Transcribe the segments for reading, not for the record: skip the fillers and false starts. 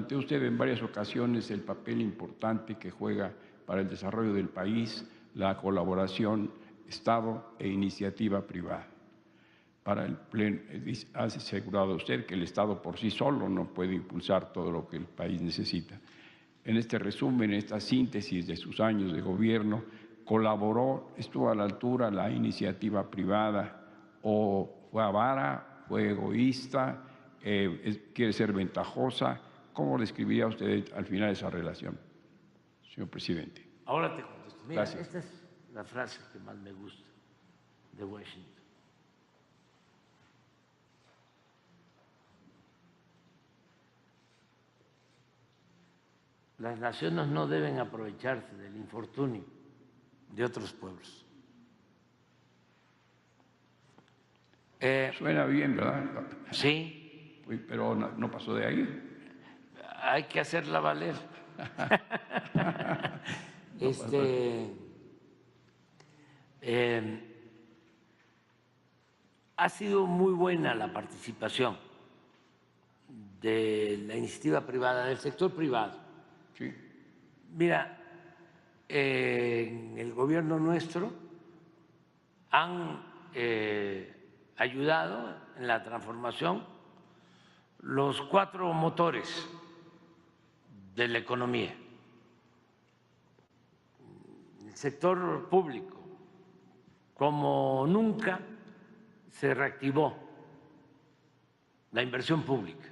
planteó usted en varias ocasiones el papel importante que juega para el desarrollo del país la colaboración Estado e iniciativa privada. Para el pleno, ha asegurado usted que el Estado por sí solo no puede impulsar todo lo que el país necesita. En este resumen, en esta síntesis de sus años de gobierno, ¿colaboró, estuvo a la altura la iniciativa privada o fue avara, fue egoísta, quiere ser ventajosa? ¿Cómo describiría usted al final esa relación, señor presidente? Ahora te contesto. Mira, Gracias. esta es la frase que más me gusta de Washington. Las naciones no deben aprovecharse del infortunio de otros pueblos. Suena bien, ¿verdad? Sí. Pero no pasó de ahí. Hay que hacerla valer. Ha sido muy buena la participación de la iniciativa privada, del sector privado. Sí. Mira, en el gobierno nuestro han ayudado en la transformación los 4 motores de la economía. El sector público, como nunca se reactivó la inversión pública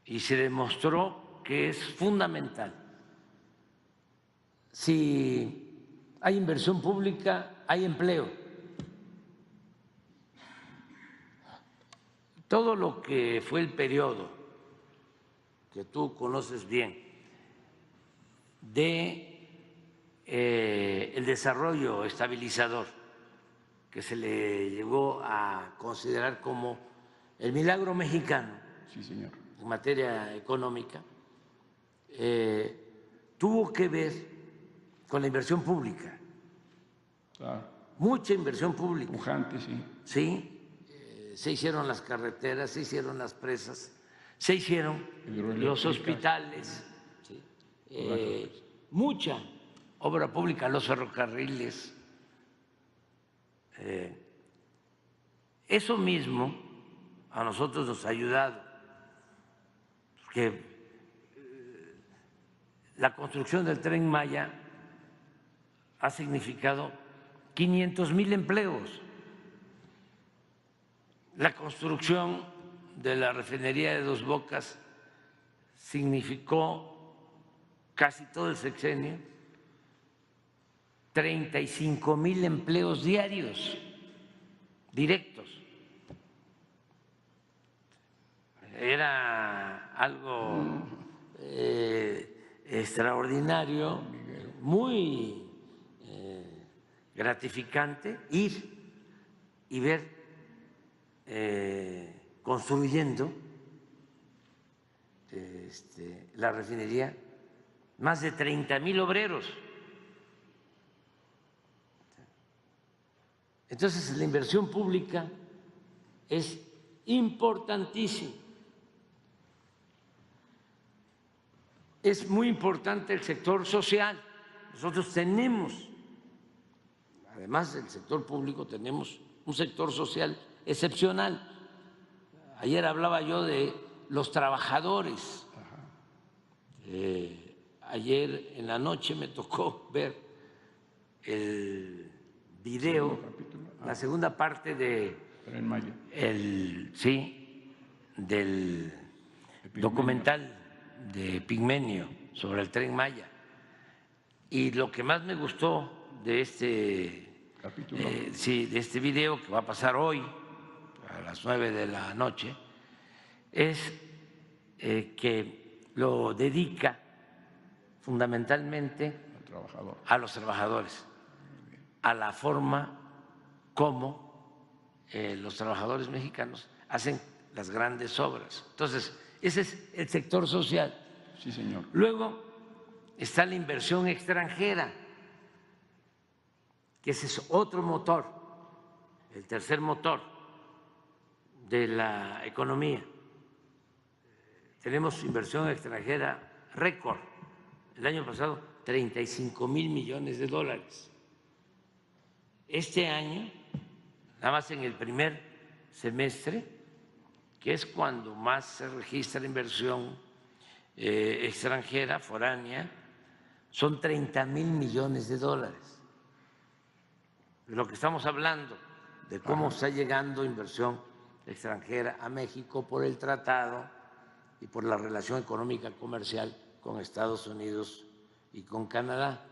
y se demostró que es fundamental. Si hay inversión pública, hay empleo. Todo lo que fue el periodo que tú conoces bien de el desarrollo estabilizador, que se le llegó a considerar como el milagro mexicano. Sí, señor. En materia económica, tuvo que ver con la inversión pública. Claro. Mucha inversión pública. Pujante, sí. Sí, se hicieron las carreteras, se hicieron las presas, se hicieron los hospitales, ¿sí? Mucha obra pública, los ferrocarriles. Eso mismo a nosotros nos ha ayudado, porque la construcción del Tren Maya ha significado 500,000 empleos. La construcción de la refinería de Dos Bocas significó casi todo el sexenio 35,000 empleos diarios directos. Era algo extraordinario, muy gratificante ir y ver construyendo la refinería, más de 30,000 obreros. Entonces, la inversión pública es importantísima. Es muy importante el sector social. Nosotros tenemos, además del sector público, tenemos un sector social excepcional. Ayer hablaba yo de los trabajadores. Ayer en la noche me tocó ver el video, la segunda parte de del documental de Pigmenio sobre el Tren Maya. Y lo que más me gustó de este video, que va a pasar hoy a las 9 de la noche, es que lo dedica fundamentalmente a los trabajadores, a la forma como los trabajadores mexicanos hacen las grandes obras. Entonces, ese es el sector social. Sí, señor. Luego está la inversión extranjera, que ese es otro motor, el tercer motor de la economía. tenemos inversión extranjera récord. El año pasado, 35,000 millones de dólares. Este año, nada más en el primer semestre, que es cuando más se registra inversión extranjera, foránea, son 30,000 millones de dólares. De lo que estamos hablando, de cómo está llegando inversión extranjera a México por el tratado y por la relación económica comercial con Estados Unidos y con Canadá.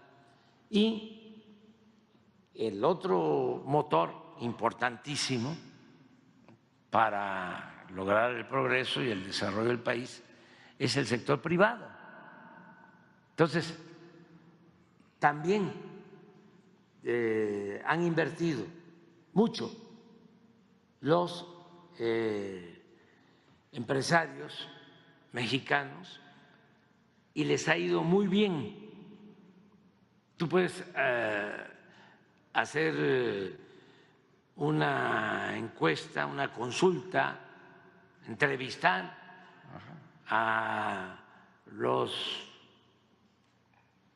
Y el otro motor importantísimo para lograr el progreso y el desarrollo del país es el sector privado. Entonces, también han invertido mucho los empresarios mexicanos y les ha ido muy bien. Tú puedes hacer una encuesta, una consulta, entrevistar a los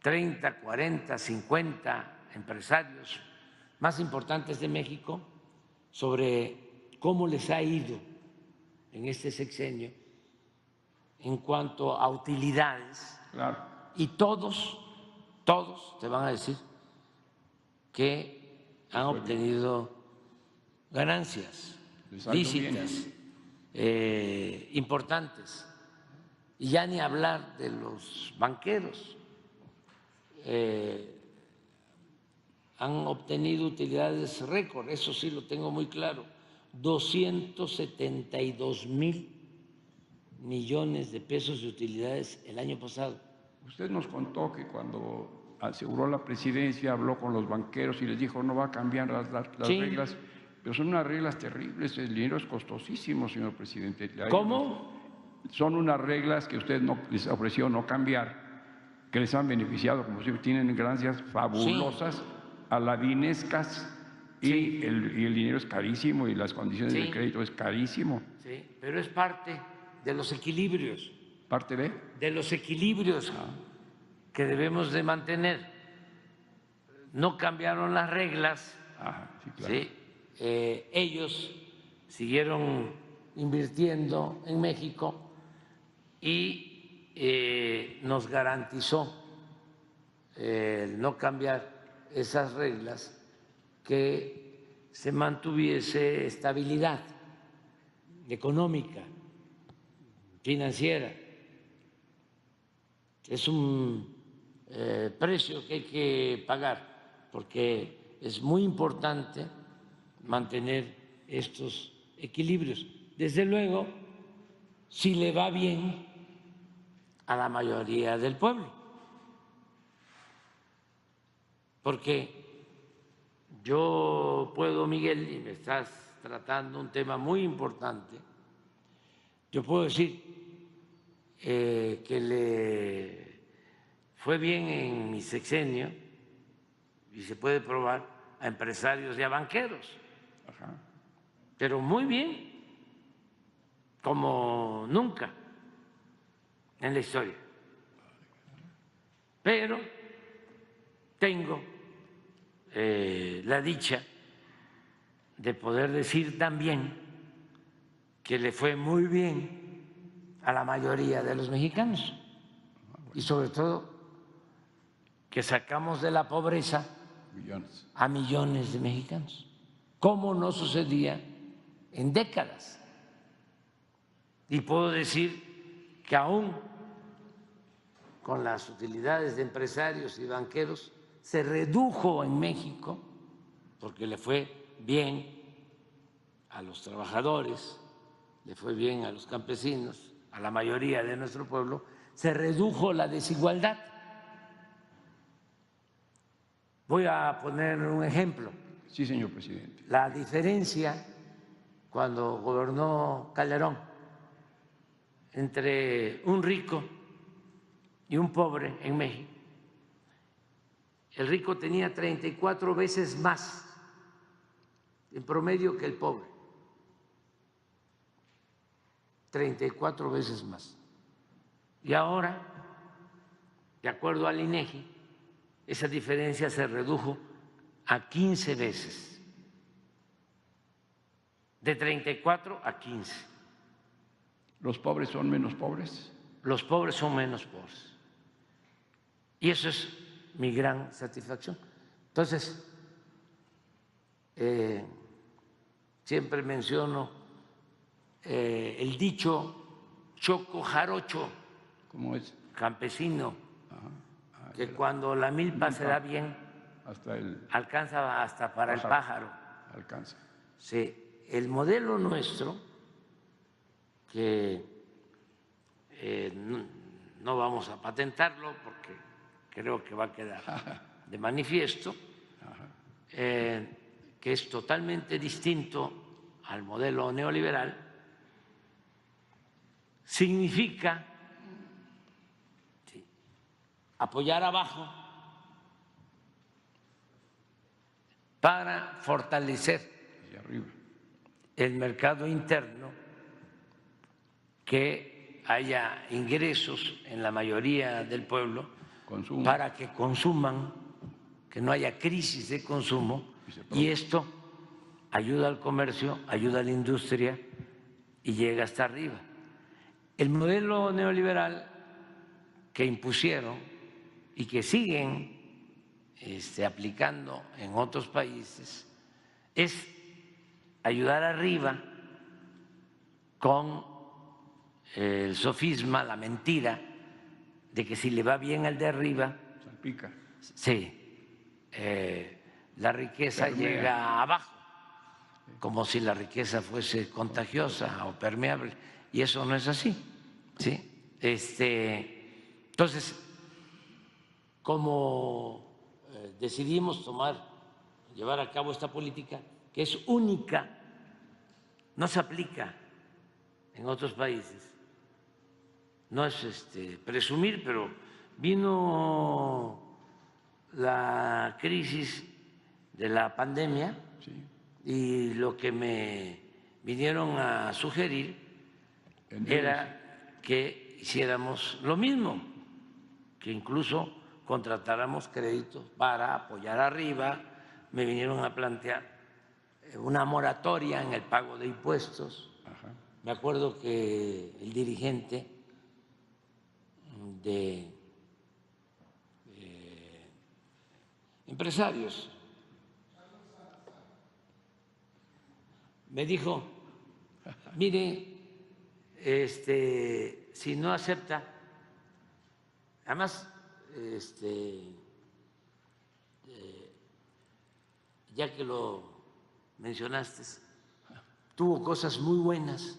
30, 40, 50 empresarios más importantes de México sobre cómo les ha ido en este sexenio en cuanto a utilidades. Claro. Y todos te van a decir que han obtenido ganancias lícitas, importantes. Y ya ni hablar de los banqueros. Han obtenido utilidades récord, eso sí lo tengo muy claro, 272,000 millones de pesos de utilidades el año pasado. Usted nos contó que cuando aseguró la presidencia habló con los banqueros y les dijo no va a cambiar las reglas, pero son unas reglas terribles, el dinero es costosísimo, señor presidente. ¿Cómo? Son unas reglas que usted les ofreció no cambiar, que les han beneficiado, como siempre, tienen ganancias fabulosas, aladinescas, y el dinero es carísimo y las condiciones de crédito es carísimo. Sí, pero es parte de los equilibrios. ¿Parte de? De los equilibrios que debemos de mantener. No cambiaron las reglas. Sí, claro. ¿Sí? Ellos siguieron invirtiendo en México y nos garantizó no cambiar esas reglas, que se mantuviese estabilidad económica, financiera. Es un precio que hay que pagar porque es muy importante mantener estos equilibrios. Desde luego, si le va bien a la mayoría del pueblo, porque yo puedo, Miguel, y me estás tratando un tema muy importante, yo puedo decir que le fue bien en mi sexenio, y se puede probar, a empresarios y a banqueros, pero muy bien, como nunca en la historia. Pero tengo la dicha de poder decir también que le fue muy bien a la mayoría de los mexicanos y sobre todo que sacamos de la pobreza a millones de mexicanos, como no sucedía en décadas. Y puedo decir que aún con las utilidades de empresarios y banqueros se redujo en México, porque le fue bien a los trabajadores, le fue bien a los campesinos, a la mayoría de nuestro pueblo, se redujo la desigualdad. Voy a poner un ejemplo. Sí, señor presidente. La diferencia cuando gobernó Calderón entre un rico y un pobre en México. El rico tenía 34 veces más en promedio que el pobre. 34 veces más. Y ahora, de acuerdo al INEGI, esa diferencia se redujo a 15 veces, de 34 a 15. ¿Los pobres son menos pobres? Los pobres son menos pobres. Y eso es mi gran satisfacción. Entonces, siempre menciono el dicho choco jarocho, ¿Cómo es? campesino, que cuando la milpa se da bien, alcanza hasta para el pájaro. Alcanza. Sí, el modelo nuestro, que no vamos a patentarlo porque creo que va a quedar de manifiesto, que es totalmente distinto al modelo neoliberal, significa apoyar abajo para fortalecer el mercado interno, que haya ingresos en la mayoría del pueblo para que consuman, que no haya crisis de consumo, y esto ayuda al comercio, ayuda a la industria y llega hasta arriba. El modelo neoliberal que impusieron y que siguen aplicando en otros países es ayudar arriba con el sofisma, la mentira de que si le va bien al de arriba, salpica. Sí, la riqueza llega abajo, como si la riqueza fuese contagiosa o permeable, y eso no es así. ¿Sí? Entonces, como decidimos llevar a cabo esta política, que es única, no se aplica en otros países, no es presumir, pero vino la crisis de la pandemia, sí, y lo que me vinieron a sugerir era que hiciéramos lo mismo, que incluso contratáramos créditos para apoyar arriba. Me vinieron a plantear una moratoria en el pago de impuestos. Me acuerdo que el dirigente de empresarios me dijo, mire, si no acepta, además, ya que lo mencionaste, tuvo cosas muy buenas,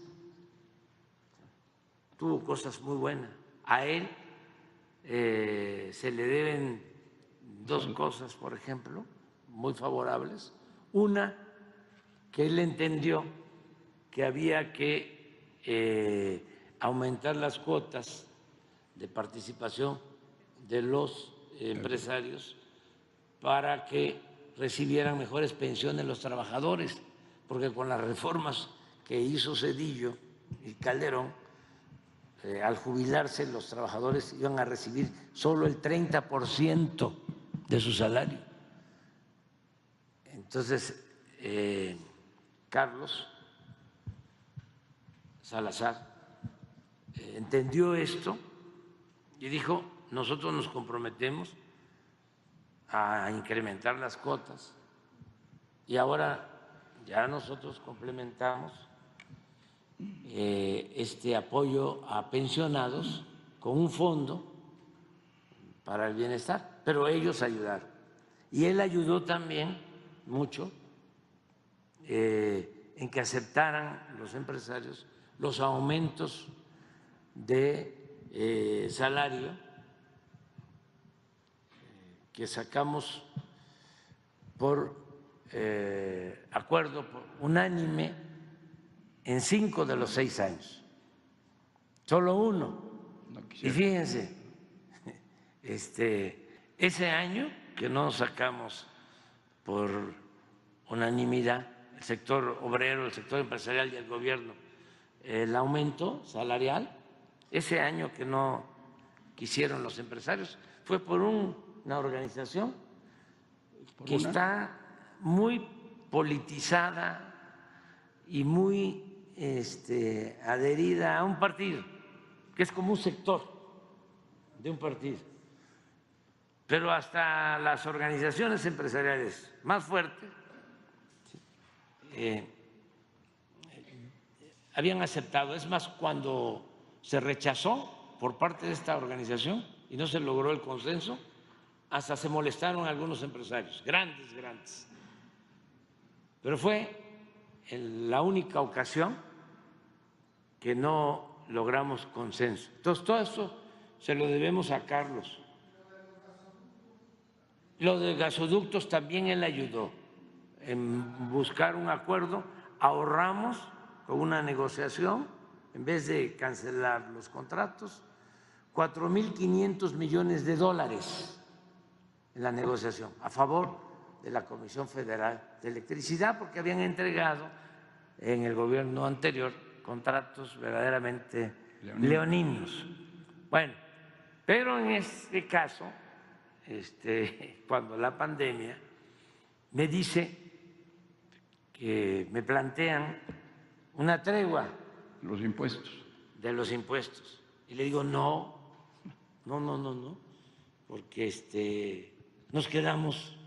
A él se le deben dos cosas, por ejemplo, muy favorables. Una, que él entendió que había que aumentar las cuotas de participación de los empresarios para que recibieran mejores pensiones los trabajadores, porque con las reformas que hizo Zedillo y Calderón, al jubilarse los trabajadores iban a recibir solo el 30% de su salario. Entonces, Carlos Salazar entendió esto y dijo, nosotros nos comprometemos a incrementar las cuotas, y ahora ya nosotros complementamos este apoyo a pensionados con un fondo para el bienestar, pero ellos ayudaron. Y él ayudó también mucho en que aceptaran los empresarios los aumentos de salario que sacamos por acuerdo unánime en 5 de los 6 años, solo uno. Y fíjense, ese año que no sacamos por unanimidad, el sector obrero, el sector empresarial y el gobierno, el aumento salarial, ese año que no que hicieron los empresarios fue por una organización que está muy politizada y muy adherida a un partido, que es como un sector de un partido. Pero hasta las organizaciones empresariales más fuertes habían aceptado. Es más, cuando se rechazó por parte de esta organización y no se logró el consenso, hasta se molestaron algunos empresarios, grandes. Pero fue la única ocasión que no logramos consenso. Entonces, todo esto se lo debemos a Carlos. Lo de gasoductos también él ayudó en buscar un acuerdo. Ahorramos con una negociación, en vez de cancelar los contratos, 4.500 millones de dólares en la negociación a favor de la Comisión Federal de Electricidad, porque habían entregado en el gobierno anterior contratos verdaderamente leoninos. Bueno, pero en este caso, cuando la pandemia, me dice que me plantean una tregua. Los impuestos. De los impuestos. Y le digo, no, porque nos quedamos,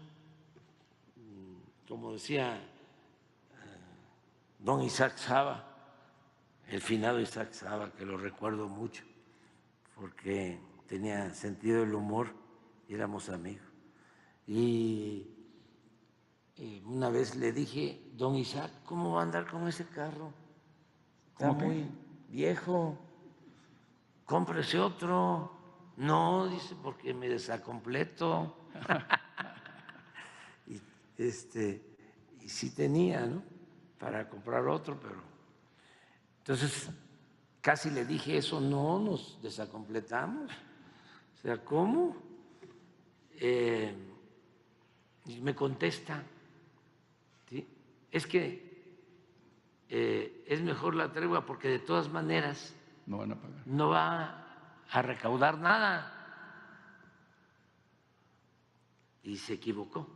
como decía don Isaac Saba, el finado Isaac Saba, que lo recuerdo mucho, porque tenía sentido del humor y éramos amigos. Y una vez le dije, don Isaac, ¿cómo va a andar con ese carro? Está muy viejo, cómprese otro. No, dice, porque me desacompleto. y sí tenía, ¿no?, para comprar otro, pero entonces casi le dije eso, no, nos desacompletamos. O sea, ¿cómo? Y me contesta, ¿sí?, es que es mejor la tregua porque de todas maneras no van a pagar. No va a recaudar nada. Y se equivocó.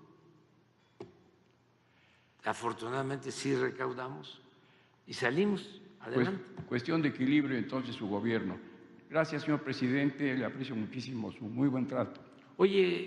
Afortunadamente sí recaudamos y salimos adelante. Pues, cuestión de equilibrio entonces su gobierno. Gracias, señor presidente, le aprecio muchísimo su muy buen trato. Oye,